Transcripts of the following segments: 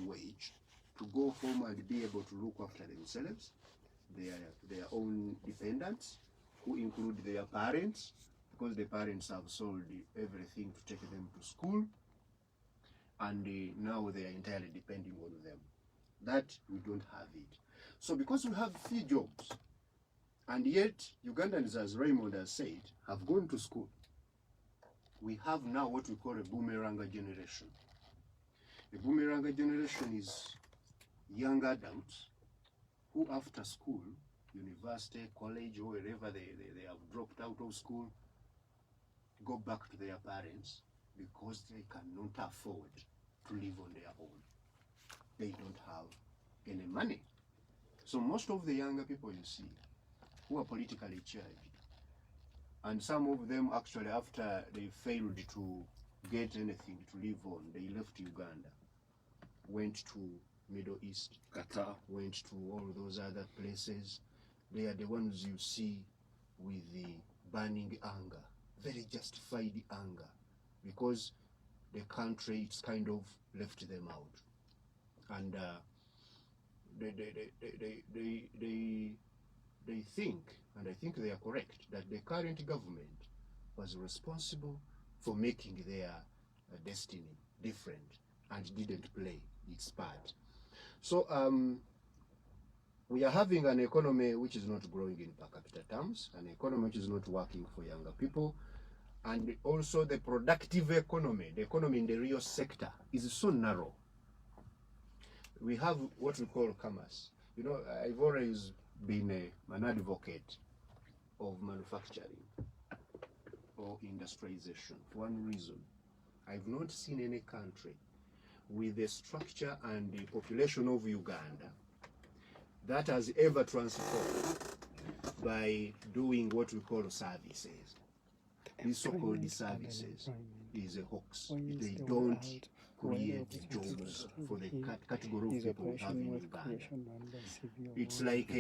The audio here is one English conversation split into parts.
wage to go home and be able to look after themselves, their own dependents, who include their parents, because the parents have sold everything to take them to school, and now they are entirely depending on them. That we don't have it. So because we have few jobs, and yet Ugandans, as Raymond has said, have gone to school, we have now what we call a boomeranga generation. The boomeranga generation is young adults who after school, university, college, or wherever they have dropped out of school, go back to their parents because they cannot afford to live on their own. They don't have any money. So most of the younger people you see who are politically charged, and some of them actually after they failed to get anything to live on, they left Uganda, went to Middle East, Qatar, went to all those other places. They are the ones you see with the burning anger, very justified anger, because the country, it's kind of left them out. And they think, and I think they are correct, that the current government was responsible for making their destiny different and didn't play its part. So we are having an economy which is not growing in per capita terms, an economy which is not working for younger people, and also the productive economy, the economy in the real sector, is so narrow. We have what we call commerce. You know, I've always been an advocate of manufacturing or industrialization. For one reason, I've not seen any country with the structure and the population of Uganda that has ever transformed by doing what we call services. These so-called services is a hoax. They don't create jobs for the category of people we have in Uganda. It's like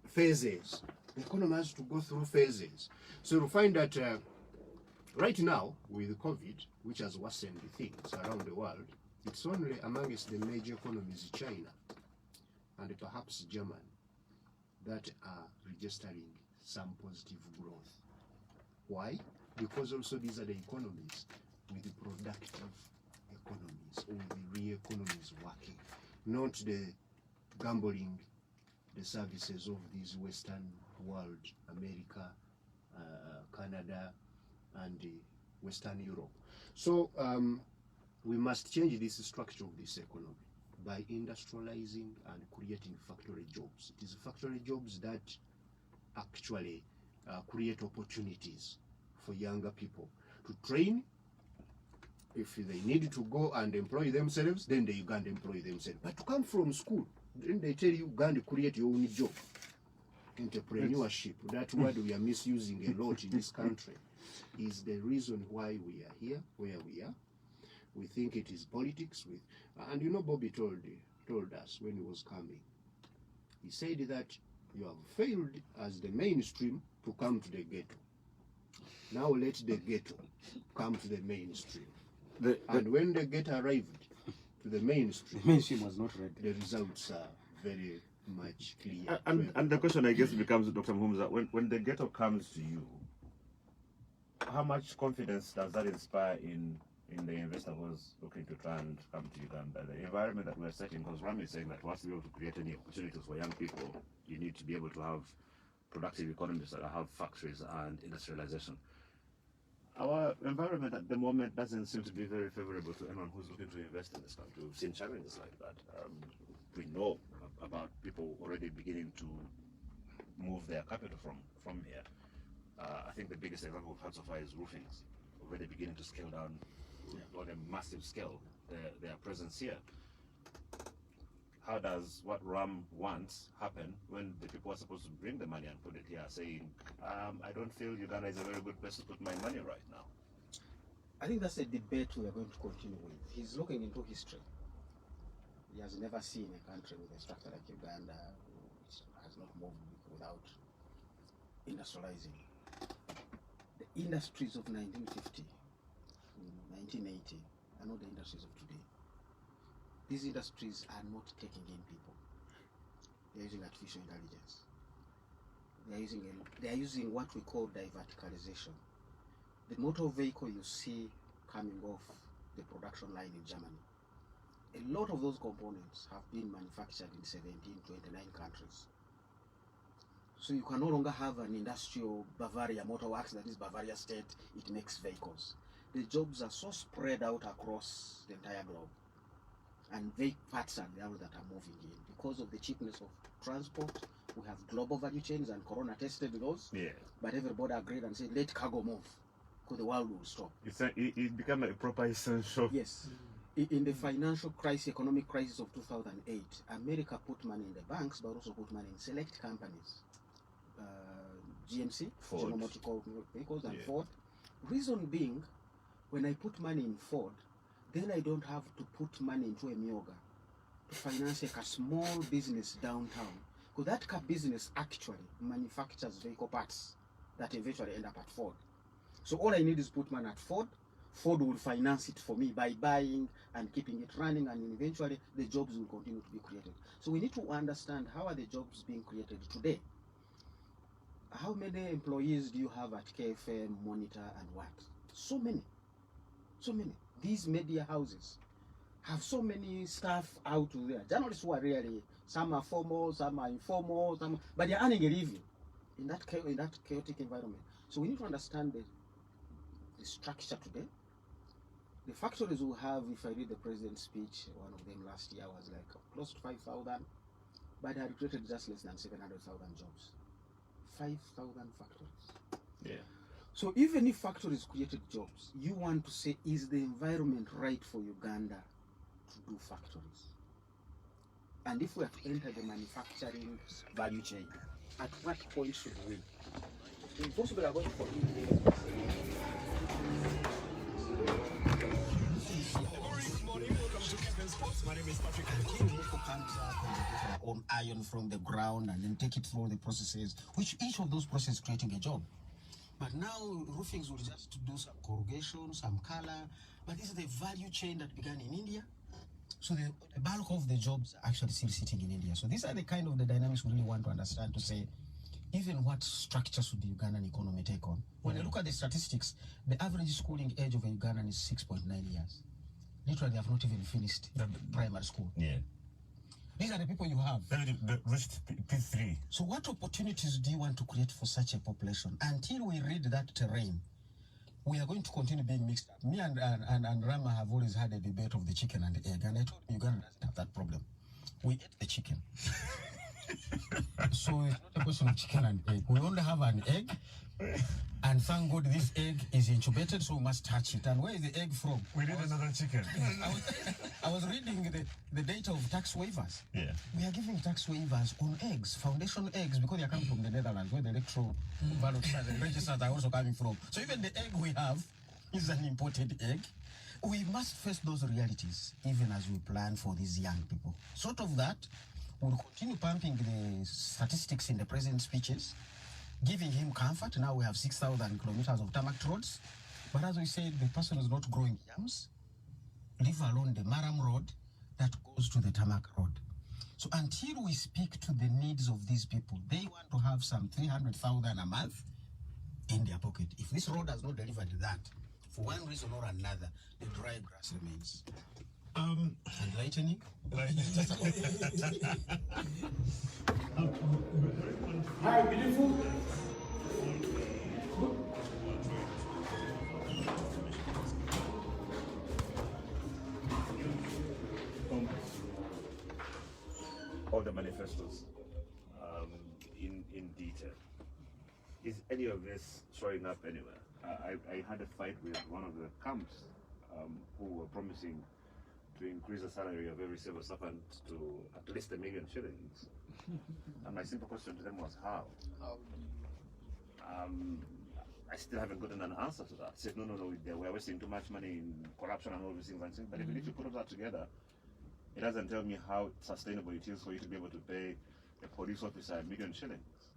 phases. The economy has to go through phases. So you'll find that right now, with COVID, which has worsened things around the world, it's only amongst the major economies, China and perhaps Germany, that are registering some positive growth. Why? Because also these are the economies with the productive economies, or the real economies working, not the gambling, the services of these Western world, America, Canada, and Western Europe. So we must change this structure of this economy by industrializing and creating factory jobs. It is factory jobs that actually create opportunities for younger people to train. If they need to go and employ themselves, then they Uganda employ themselves. But to come from school, then they tell you Uganda create your own job. Entrepreneurship, that word we are misusing a lot in this country, is the reason why we are here, where we are. We think it is politics. And you know, Bobby told us when he was coming, he said that you have failed as the mainstream to come to the ghetto. Now let the ghetto come to the mainstream. And when the ghetto arrived to the mainstream was not ready. The results are very much clear. And the question, I guess, becomes, Dr. Muhumuza, when the ghetto comes to you, how much confidence does that inspire in the investor who's looking to try and come to Uganda? The environment that we're setting, because Rami is saying that once you're able to create any opportunities for young people, you need to be able to have productive economies that have factories and industrialization. Our environment at the moment doesn't seem to be very favorable to anyone who's looking to invest in this country. We've seen challenges like that. We know about people already beginning to move their capital from here. I think the biggest example we've had so far is roofings, already beginning to scale down on a massive scale their presence here. How does what Ram wants happen when the people are supposed to bring the money and put it here saying, I don't feel Uganda is a very good place to put my money right now? I think that's a debate we are going to continue with. He's looking into history. He has never seen a country with a structure like Uganda which has not moved without industrializing. The industries of 1950, 1980 are not the industries of today. these industries are not taking in people. They're using artificial intelligence. They are using what we call diverticalization. The motor vehicle you see coming off the production line in Germany, a lot of those components have been manufactured in 29 countries. So you can no longer have an industrial Bavaria Motor Works, that is Bavaria State, it makes vehicles. The jobs are so spread out across the entire globe. And vague parts are the ones that are moving in. Because of the cheapness of transport, we have global value chains, and Corona tested those. Yeah. But everybody agreed and said, let cargo move, because the world will stop. It became a proper essential. Yes. In the financial crisis, economic crisis of 2008, America put money in the banks, but also put money in select companies. GMC, Ford. General Motor Vehicles, and Yeah. Ford. Reason being, when I put money in Ford, then I don't have to put money into a Myoga to finance a small business downtown. Because that car business actually manufactures vehicle parts that eventually end up at Ford. So all I need is put money at Ford. Ford will finance it for me by buying and keeping it running, and eventually the jobs will continue to be created. So we need to understand, how are the jobs being created today? How many employees do you have at KFM, Monitor, and what? So many. So many. These media houses have so many staff out there. Journalists who are really, some are formal, some are informal, but they're earning a living in that chaotic environment. So we need to understand the structure today. The factories will have, if I read the president's speech, one of them last year was like close to 5,000, but they had created just less than 700,000 jobs. 5,000 factories. Yeah. So even if factories created jobs, you want to say, is the environment right for Uganda to do factories? And if we are to enter the manufacturing value chain, at what point should we? Impossible are going to compete. My name is Patrick. Comes up and they get our own iron from the ground and then take it through the processes, which each of those processes creating a job. But now roofings will just do some corrugation, some color, but this is the value chain that began in India. So the bulk of the jobs are actually still sitting in India. So these are the kind of the dynamics we really want to understand, to say, even what structure should the Ugandan economy take on? When you look at the statistics, the average schooling age of a Ugandan is 6.9 years. Literally, they have not even finished primary school. Yeah. These are the people you have. They reached P3. So what opportunities do you want to create for such a population? Until we read that terrain, we are going to continue being mixed up. Me and Rama have always had a debate of the chicken and the egg, and I told you Uganda doesn't have that problem. We ate the chicken. So it's not a question of chicken and egg. We only have an egg, and thank God this egg is incubated, so we must touch it. And where is the egg from? We need another chicken. I was reading the data of tax waivers. Yeah. We are giving tax waivers on eggs, foundation eggs, because they are coming from the Netherlands, where the electoral registers are also coming from. So even the egg we have is an imported egg. We must face those realities, even as we plan for these young people. Sort of that, we'll continue pumping the statistics in the president's speeches, giving him comfort. Now we have 6,000 kilometers of tarmac roads. But as we said, the person is not growing yams, leave alone the Maram road that goes to the tarmac road. So until we speak to the needs of these people, they want to have some 300,000 a month in their pocket. If this road has not delivered that, for one reason or another, the dry grass remains. Enlightening? Hi, beautiful. All the manifestos in detail. Is any of this showing up anywhere? I had a fight with one of the camps who were promising to increase the salary of every civil servant to at least 1 million shillings. And my simple question to them was, how? I still haven't gotten an answer to that. I said, no, we're wasting too much money in corruption and all these things. But even if you put all that together, it doesn't tell me how sustainable it is for you to be able to pay a police officer 1 million shillings.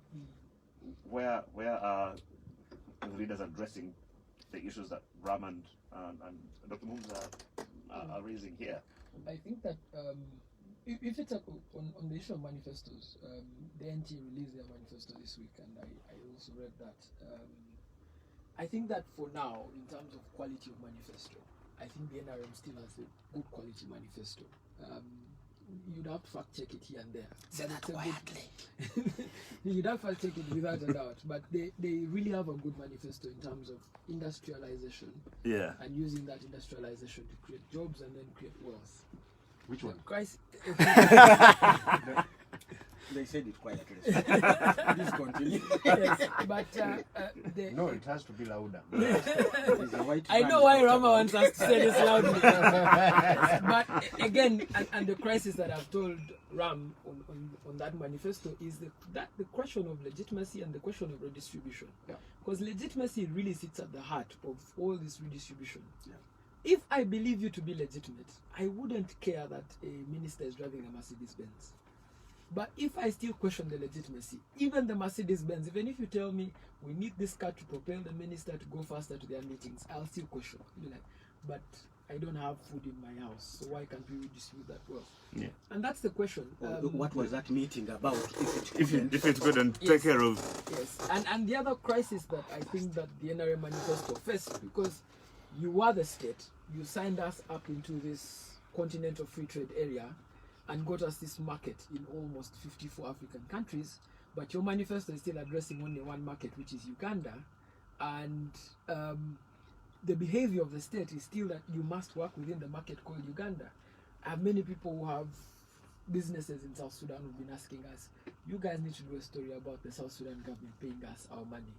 Where are the leaders addressing the issues that Ram and Dr. Moons are raising here? I think that if it's on the issue of manifestos, the NT released their manifesto this week, and I also read that. I think that for now, in terms of quality of manifesto, I think the NRM still has a good quality manifesto. You'd have to fact check it here and there. Say that quietly. You'd have to fact check it without a doubt. But they really have a good manifesto in terms of industrialization. Yeah. And using that industrialization to create jobs and then create wealth. Which one? Christ. They said it quietly. Please continue. Yes, but No, it has to be louder. It's a white I man know why we talked Rama about. wants us to say this loudly. But again, and the crisis that I've told Ram on that manifesto is the question of legitimacy and the question of redistribution. Yeah. Because legitimacy really sits at the heart of all this redistribution. Yeah. If I believe you to be legitimate, I wouldn't care that a minister is driving a Mercedes-Benz. But if I still question the legitimacy, even the Mercedes-Benz, even if you tell me we need this car to propel the minister to go faster to their meetings, I'll still question. Be like, but I don't have food in my house, so why can't we redistribute that wealth? Yeah. And that's the question. What was that meeting about? If it couldn't Yes. take care of. Yes, and the other crisis that I think that the NRM manifesto faced, because you are the state, you signed us up into this continental free trade area and got us this market in almost 54 African countries, but your manifesto is still addressing only one market, which is Uganda, and the behavior of the state is still that you must work within the market called Uganda. I have many people who have businesses in South Sudan who've been asking us, you guys need to do a story about the South Sudan government paying us our money.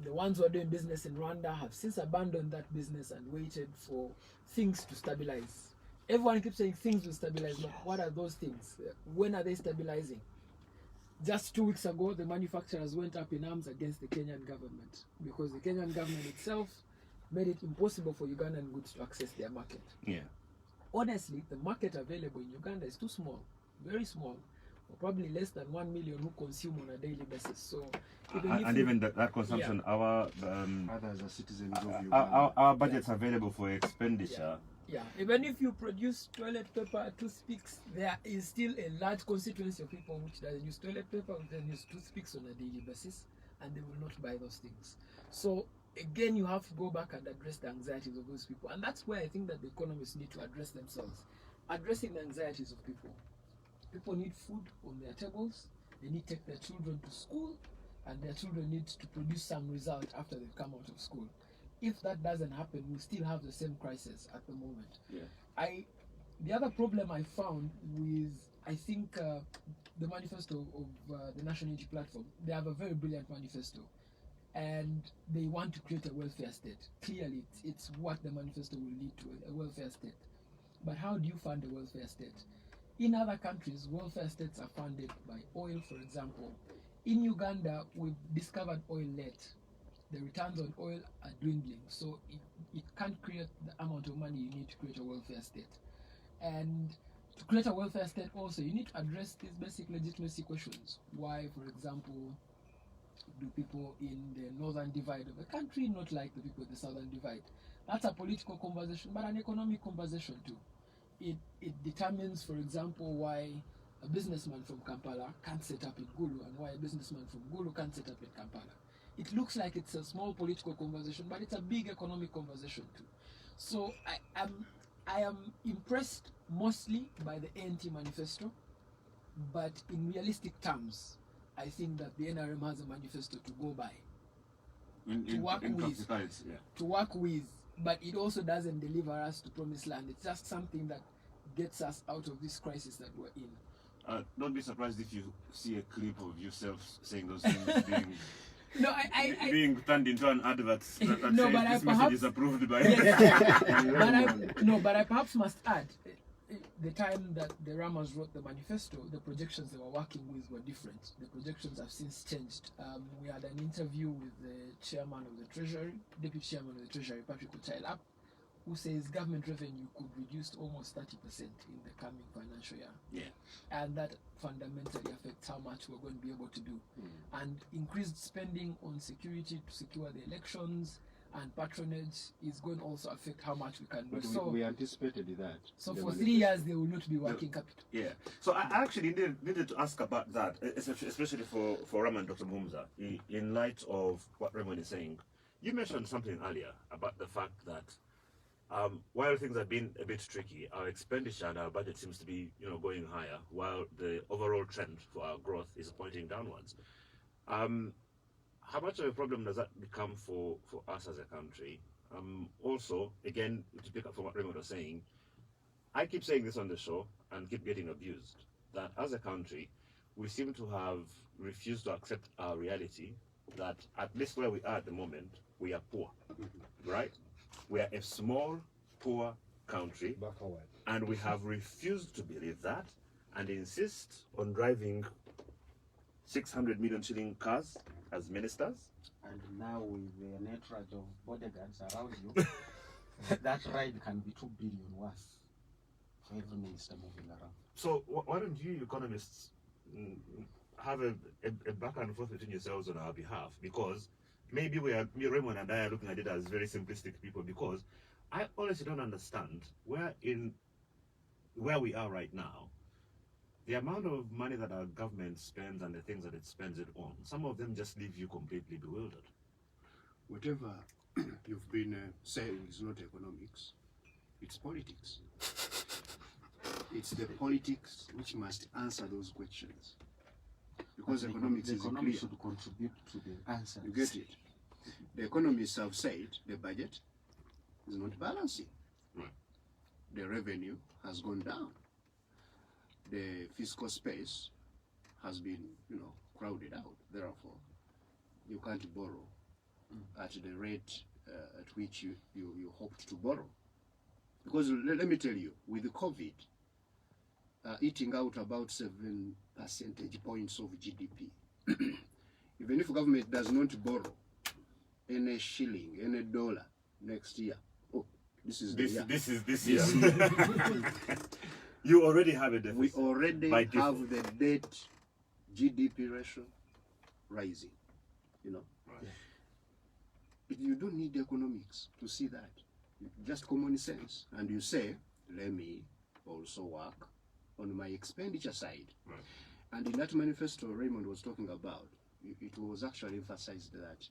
The ones who are doing business in Rwanda have since abandoned that business and waited for things to stabilize. Everyone keeps saying things will stabilize, but what are those things? When are they stabilizing? Just 2 weeks ago, the manufacturers went up in arms against the Kenyan government because the Kenyan government itself made it impossible for Ugandan goods to access their market. Yeah. Honestly, the market available in Uganda is too small, very small, or probably less than 1 million who consume on a daily basis. So, Even that consumption, our Others are citizens of Uganda. our budgets available for expenditure. Yeah, even if you produce toilet paper, toothpicks, there is still a large constituency of people which doesn't use toilet paper, which doesn't use toothpicks on a daily basis, and they will not buy those things. So again, you have to go back and address the anxieties of those people, and that's where I think that the economists need to address themselves, addressing the anxieties of people. People need food on their tables. They need to take their children to school, and their children need to produce some result after they've come out of school. If that doesn't happen, we still have the same crisis at the moment. Yeah. The other problem I found with, I think, the manifesto of the National Unity Platform, they have a very brilliant manifesto, and they want to create a welfare state. Clearly, it's what the manifesto will lead to, a welfare state. But how do you fund a welfare state? In other countries, welfare states are funded by oil, for example. In Uganda, we've discovered oil late. The returns on oil are dwindling, so it can't create the amount of money you need to create a welfare state. And to create a welfare state also, you need to address these basic legitimacy questions. Why, for example, do people in the northern divide of the country not like the people in the southern divide? That's a political conversation, but an economic conversation too. It determines, for example, why a businessman from Kampala can't set up in Gulu and why a businessman from Gulu can't set up in Kampala. It looks like it's a small political conversation, but it's a big economic conversation too. So I am impressed mostly by the ANT manifesto, but in realistic terms, I think that the NRM has a manifesto to go by, to work with, but it also doesn't deliver us to promised land. It's just something that gets us out of this crisis that we're in. Don't be surprised if you see a clip of yourself saying those things being No, being turned into an advert that No, says but I this message perhaps- is approved by. but I perhaps must add, the time that the Ramas wrote the manifesto, the projections they were working with were different. The projections have since changed. We had an interview with the chairman of the Treasury, Deputy Chairman of the Treasury, Patrick Ochailap, who says government revenue could reduce to almost 30% in the coming financial year. Yeah. And that fundamentally affects how much we're going to be able to do. And increased spending on security to secure the elections and patronage is going to also affect how much we can do. But So, we anticipated that. so The for 3 manifesto. years, they will not be working capital. Yeah. So I actually needed to ask about that, especially for Ram and Dr. Mumza, in light of what Raymond is saying. You mentioned something earlier about the fact that while things have been a bit tricky, our expenditure and our budget seems to be, going higher, while the overall trend for our growth is pointing downwards. How much of a problem does that become for us as a country? Also, again, to pick up from what Raymond was saying, I keep saying this on the show and keep getting abused, that as a country, we seem to have refused to accept our reality, that at least where we are at the moment, we are poor, right? We are a small, poor country, and we have refused to believe that and insist on driving 600 million shilling cars as ministers. And now with the network of bodyguards around you, that ride can be 2 billion worth for every minister moving around. So why don't you economists have a back and forth between yourselves on our behalf? Because maybe Raymond and I are looking at it as very simplistic people, because I honestly don't understand where we are right now, the amount of money that our government spends and the things that it spends it on, some of them just leave you completely bewildered. Whatever you've been saying is not economics, it's politics. It's the politics which must answer those questions. Because But economics the is economy clear. should contribute to the answer. You get it? The economists have said the budget is not balancing. Right. The revenue has gone down. The fiscal space has been, crowded out. Therefore, you can't borrow at the rate at which you hoped to borrow. Because let me tell you, with the COVID, eating out about 7 percentage points of GDP, even if government does not borrow any shilling, any dollar next year, this is the year. This year. You already have a deficit. We already by have default. the debt GDP ratio rising, Right. But you don't need economics to see that. Just common sense. And you say, let me also work on my expenditure side. Right. And in that manifesto Raymond was talking about, it was actually emphasized that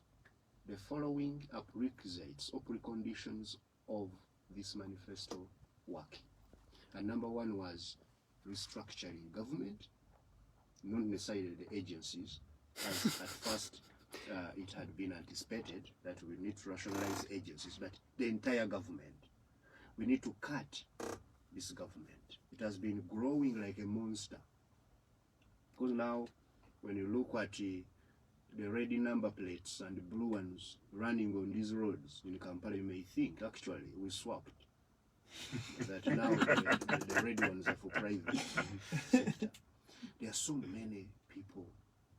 the following are prerequisites or preconditions of this manifesto working. And number one was restructuring government, not necessarily the agencies, as at first it had been anticipated that we need to rationalize agencies, but the entire government. We need to cut this government. It has been growing like a monster. Because now, when you look at the red number plates and the blue ones running on these roads in Kampala, you may think, actually, we swapped. That now the red ones are for private sector. There are so many people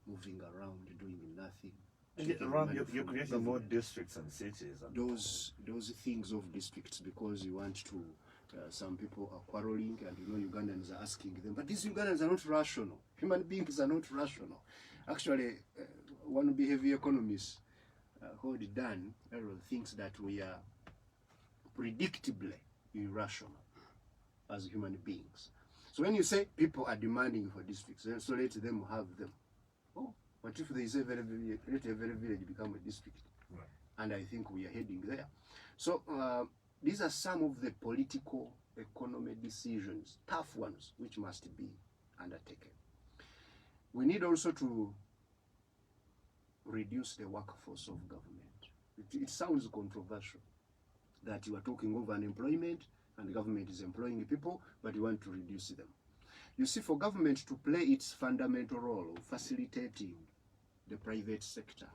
moving around doing nothing. taking Ram, money you're from creating more government. districts and cities. And Those things of districts, because you want to. Some people are quarreling, and Ugandans are asking them, but these Ugandans are not rational. Human beings are not rational. Actually, one behavior economist called Dan Errol thinks that we are predictably irrational as human beings. So when you say people are demanding for districts, so let them have them. Oh, what if they say let a very village become a district? Right. And I think we are heading there. So these are some of the political economic decisions, tough ones, which must be undertaken. We need also to reduce the workforce of government. It sounds controversial that you are talking of unemployment and the government is employing people, but you want to reduce them. You see, for government to play its fundamental role of facilitating the private sector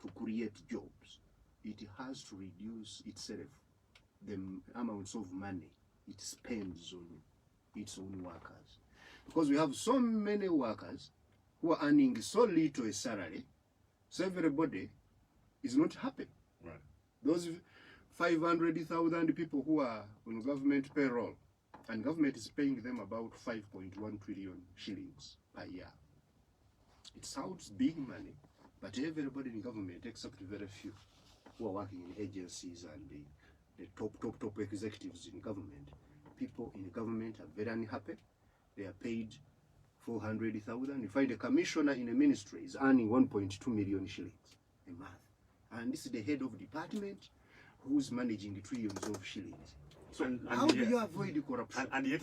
to create jobs, it has to reduce itself the amounts of money it spends on its own workers. Because we have so many workers who are earning so little a salary, so everybody is not happy. Right. Those 500,000 people who are on government payroll, and government is paying them about 5.1 trillion shillings per year. It sounds big money, but everybody in government, except very few, who are working in agencies and the top executives in government. People in government are very unhappy. They are paid 400,000. You find a commissioner in a ministry is earning 1.2 million shillings a month. And this is the head of department who's managing trillions of shillings. So how do you avoid corruption? And yet